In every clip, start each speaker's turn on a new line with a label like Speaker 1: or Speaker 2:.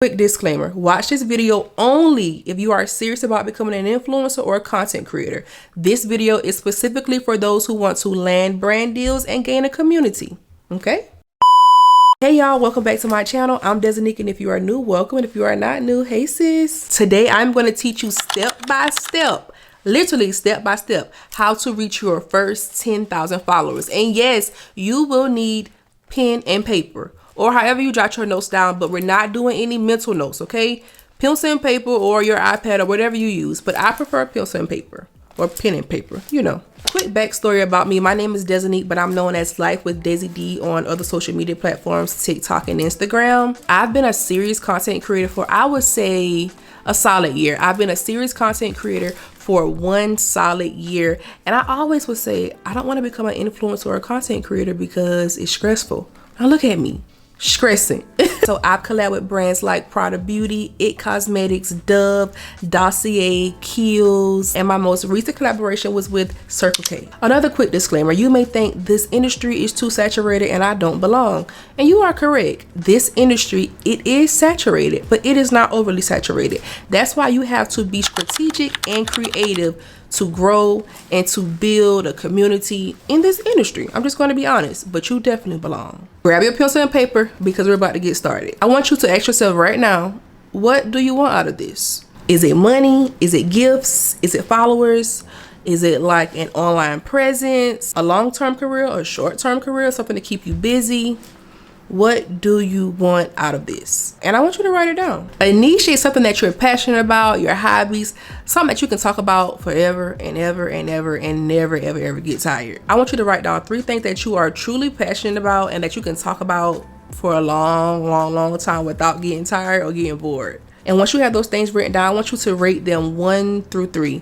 Speaker 1: Quick disclaimer, watch this video only if you are serious about becoming an influencer or a content creator. This video is specifically for those who want to land brand deals and gain a community, okay? Hey y'all, welcome back to my channel. I'm Desanique, and if you are new, welcome. And if you are not new, hey sis. Today I'm going to teach you step by step, literally step by step, how to reach your first 10,000 followers. And yes, you will need pen and paper, or however you jot your notes down, but we're not doing any mental notes, okay? Pencil and paper or your iPad or whatever you use, but I prefer pencil and paper or pen and paper, you know. Quick backstory about me. My name is Desanique, but I'm known as Life with Desi D on other social media platforms, TikTok and Instagram. I've been a serious content creator for, I would say, a solid year. I've been a serious content creator for 1 solid year. And I always would say, I don't want to become an influencer or a content creator because it's stressful. Now look at me. Stressing. So I've collabed with brands like Prada Beauty, It Cosmetics, Dove, Dossier, Kiehl's, and my most recent collaboration was with Circle K. Another quick disclaimer, you may think this industry is too saturated and I don't belong. And you are correct. This industry, it is saturated, but it is not overly saturated. That's why you have to be strategic and creative to grow and to build a community in this industry. I'm just going to be honest, but you definitely belong. Grab your pencil and paper because we're about to get started. I want you to ask yourself right now, what do you want out of this? Is it money? Is it gifts? Is it followers? Is it like an online presence, a long-term career or a short-term career, something to keep you busy? What do you want out of this? And I want you to write it down. A niche is something that you're passionate about, your hobbies, something that you can talk about forever and ever and ever and never ever ever get tired. I want you to write down 3 things that you are truly passionate about and that you can talk about for a long time without getting tired or getting bored. And once you have those things written down, I want you to rate them 1 through 3.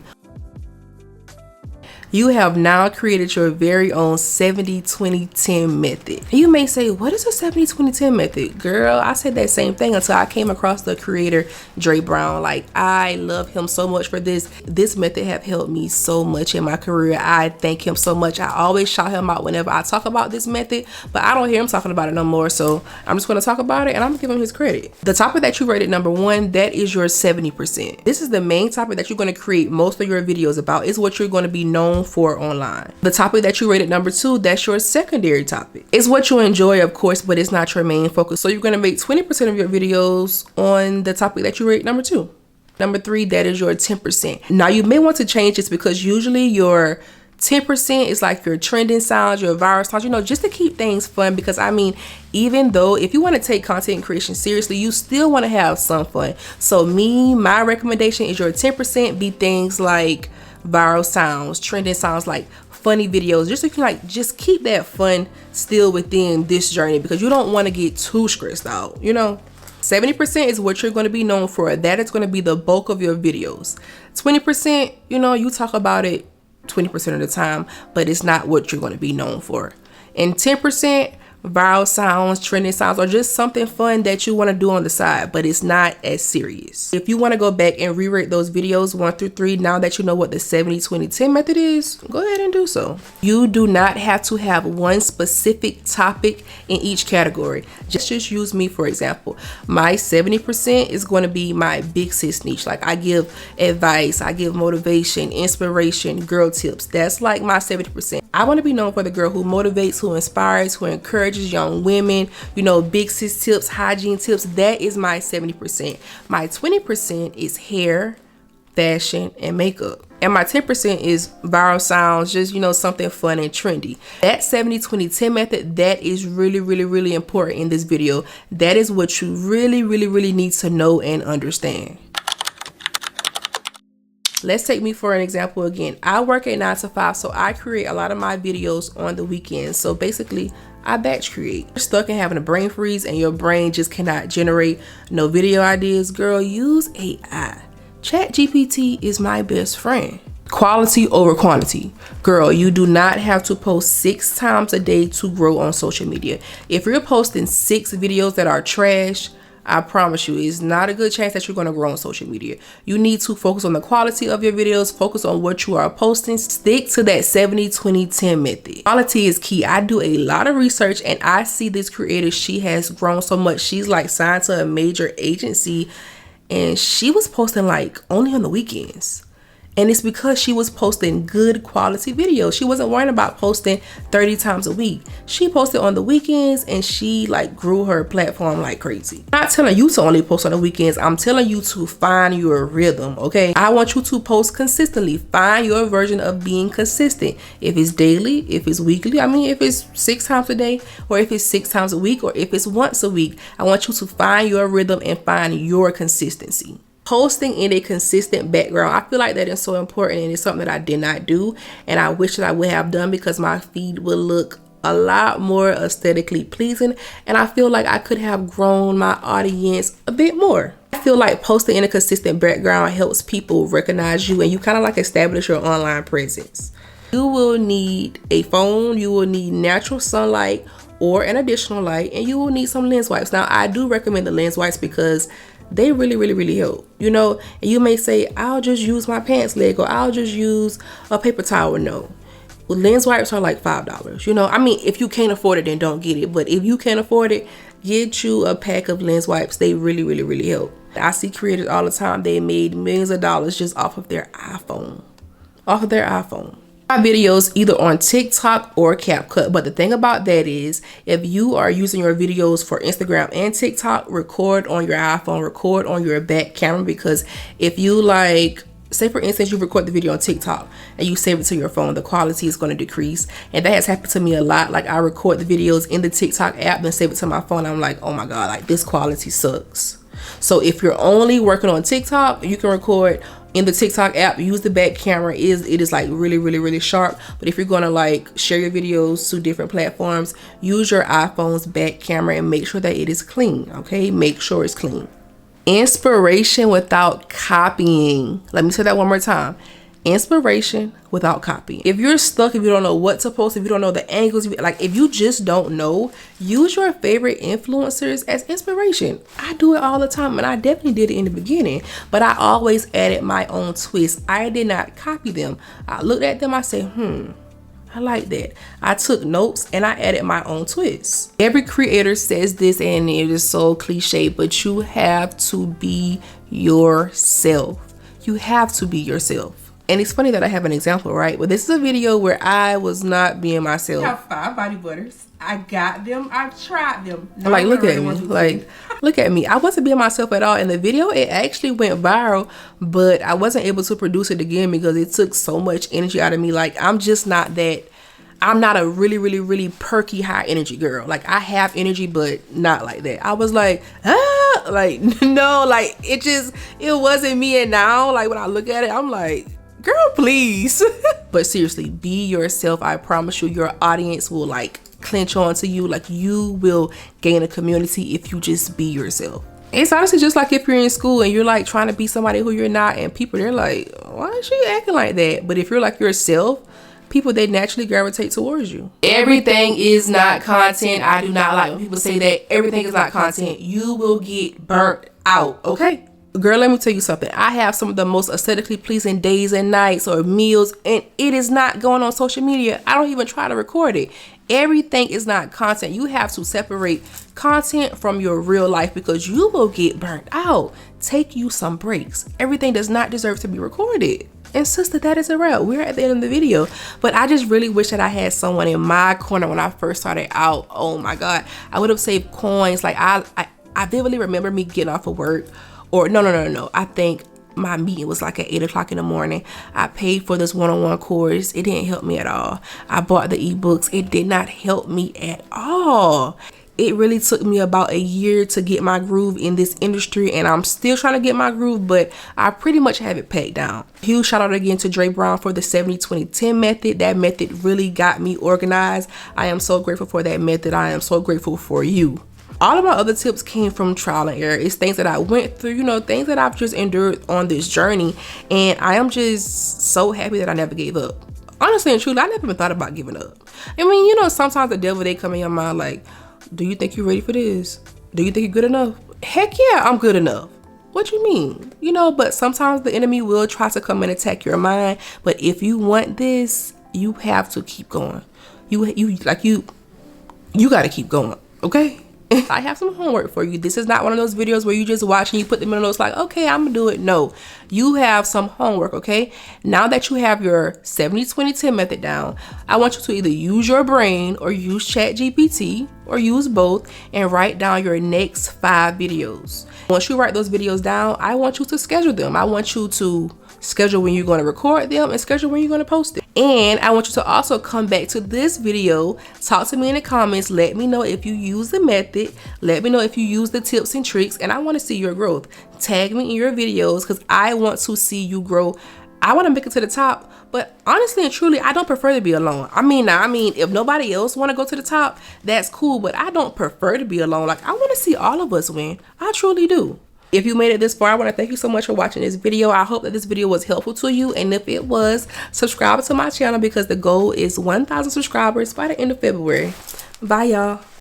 Speaker 1: You have now created your very own 70-20-10 method. And you may say, what is a 70-20-10 method? Girl, I said that same thing until I came across the creator, Dre Brown. Like, I love him so much for this. This method have helped me so much in my career. I thank him so much. I always shout him out whenever I talk about this method, but I don't hear him talking about it no more. So I'm just going to talk about it and I'm going to give him his credit. The topic that you rated number 1, that is your 70%. This is the main topic that you're going to create most of your videos about. It's what you're going to be known for online. The topic that you rated number 2, that's your secondary topic. It's what you enjoy, of course, but it's not your main focus. So you're going to make 20% of your videos on the topic that you rate number 2. Number 3, that is your 10%. Now you may want to change this because usually your 10% is like your trending sounds, your viral sounds, you know, just to keep things fun. Because I mean, even though if you want to take content creation seriously, you still want to have some fun. So my recommendation is your 10% be things like viral sounds, trending sounds, like funny videos, just so you can like just keep that fun still within this journey, because you don't want to get too stressed out, you know. 70% is what you're going to be known for. That is going to be the bulk of your videos. 20%, you know, you talk about it 20% of the time, but it's not what you're going to be known for. And 10%, viral sounds, trending sounds, or just something fun that you want to do on the side, but it's not as serious. If you want to go back and re-rate those videos 1 through 3, now that you know what the 70-20-10 method is, go ahead and do so. You do not have to have one specific topic in each category. Just use me for example. My 70% is going to be my big sis niche. Like, I give advice, I give motivation, inspiration, girl tips. That's like my 70%. I want to be known for the girl who motivates, who inspires, who encourages young women, you know, big sis tips, hygiene tips. That is my 70%. My 20% is hair, fashion, and makeup. And my 10% is viral sounds, just, you know, something fun and trendy. That 70-20-10 method, that is really important in this video. That is what you really need to know and understand. Let's take me for an example again. I work at 9 to 5, so I create a lot of my videos on the weekends. So basically, I batch create. You're stuck in having a brain freeze and your brain just cannot generate no video ideas. Girl, use AI. ChatGPT is my best friend. Quality over quantity. Girl, you do not have to post 6 times a day to grow on social media. If you're posting 6 videos that are trash, I promise you, it's not a good chance that you're going to grow on social media. You need to focus on the quality of your videos, focus on what you are posting, stick to that 70-20-10 method. Quality is key. I do a lot of research and I see this creator, she has grown so much. She's like signed to a major agency and she was posting like only on the weekends. And it's because she was posting good quality videos. She wasn't worrying about posting 30 times a week. She posted on the weekends and she like grew her platform like crazy. I'm not telling you to only post on the weekends. I'm telling you to find your rhythm, okay? I want you to post consistently. Find your version of being consistent. If it's daily, if it's weekly, I mean, if it's 6 times a day, or if it's 6 times a week, or if it's once a week, I want you to find your rhythm and find your consistency. Posting in a consistent background, I feel like that is so important, and it's something that I did not do and I wish that I would have done, because my feed would look a lot more aesthetically pleasing and I feel like I could have grown my audience a bit more. I feel like posting in a consistent background helps people recognize you and you kind of like establish your online presence. You will need a phone, you will need natural sunlight or an additional light, and you will need some lens wipes. Now I do recommend the lens wipes because they really help, you know. And you may say, I'll just use my pants leg or I'll just use a paper towel. No, well, lens wipes are like $5, you know. I mean, if you can't afford it, then don't get it, but if you can afford it, get you a pack of lens wipes. They really help. I see creators all the time, they made millions of dollars just off of their iPhone. My videos either on TikTok or CapCut, but the thing about that is if you are using your videos for Instagram and TikTok, record on your iPhone, record on your back camera, because if you like, say for instance, you record the video on TikTok and you save it to your phone, the quality is going to decrease. And that has happened to me a lot. Like I record the videos in the TikTok app and save it to my phone. I'm like, oh my God, like this quality sucks. So if you're only working on TikTok, you can record in the TikTok app, use the back camera. It is like really sharp. But if you're gonna like share your videos to different platforms, use your iPhone's back camera and make sure that it is clean, okay? Make sure it's clean. Inspiration without copying. Let me say that one more time. Inspiration without copying. If you're stuck, if you don't know what to post, if you don't know the angles, like if you just don't know, use your favorite influencers as inspiration. I do it all the time and I definitely did it in the beginning, but I always added my own twist. I did not copy them. I looked at them, I said, I like that. I took notes and I added my own twist. Every creator says this and it is so cliche, but you have to be yourself. You have to be yourself. And it's funny that I have an example, right? But this is a video where I was not being myself. I have 5 body butters. I got them. I've tried them. Like, look at me. Like, look at me. I wasn't being myself at all. In the video, it actually went viral, but I wasn't able to produce it again because it took so much energy out of me. Like, I'm just not that. I'm not a really perky high energy girl. Like I have energy, but not like that. I was like, like, no, like it wasn't me. And now, like when I look at it, I'm like, girl, please. But seriously, be yourself. I promise you, your audience will like clench on to you. Like you will gain a community if you just be yourself. It's honestly just like if you're in school and you're like trying to be somebody who you're not, and people, they're like, why is she acting like that? But if you're like yourself, people, they naturally gravitate towards you. Everything is not content. I do not like when people say that everything is not content. You will get burnt out, okay? Girl, let me tell you something. I have some of the most aesthetically pleasing days and nights or meals, and it is not going on social media. I don't even try to record it. Everything is not content. You have to separate content from your real life because you will get burnt out. Take you some breaks. Everything does not deserve to be recorded. And sister, that is a wrap. We're at the end of the video. But I just really wish that I had someone in my corner when I first started out. Oh my God. I would have saved coins. Like I vividly remember me getting off of work. Or no. I think my meeting was like at 8 o'clock in the morning. I paid for this one-on-one course. It didn't help me at all. I bought the ebooks. It did not help me at all. It really took me about a year to get my groove in this industry, and I'm still trying to get my groove, but I pretty much have it pegged down. Huge shout out again to Dre Brown for the 70-20-10 method. That method really got me organized. I am so grateful for that method. I am so grateful for you. All of my other tips came from trial and error. It's things that I went through, you know, things that I've just endured on this journey, and I am just so happy that I never gave up. Honestly and truly, I never even thought about giving up. I mean, you know, sometimes the devil, they come in your mind like, do you think you're ready for this? Do you think you're good enough? Heck yeah, I'm good enough. What you mean? You know, but sometimes the enemy will try to come and attack your mind. But if you want this, you have to keep going. You got to keep going, okay? I have some homework for you. This is not one of those videos where you just watch and you put them in notes like, okay, I'm gonna do it. No, you have some homework, okay? Now that you have your 70-20-10 method down, I want you to either use your brain or use ChatGPT or use both and write down your next 5 videos. Once you write those videos down, I want you to schedule them. I want you to schedule when you're going to record them and schedule when you're going to post it. And I want you to also come back to this video, talk to me in the comments, let me know if you use the method, let me know if you use the tips and tricks, and I want to see your growth. Tag me in your videos because I want to see you grow. I want to make it to the top, but honestly and truly, I don't prefer to be alone. I mean, if nobody else want to go to the top, that's cool, but I don't prefer to be alone. Like, I want to see all of us win. I truly do. If you made it this far, I want to thank you so much for watching this video. I hope that this video was helpful to you, and if it was, subscribe to my channel because the goal is 1,000 subscribers by the end of February. Bye, y'all.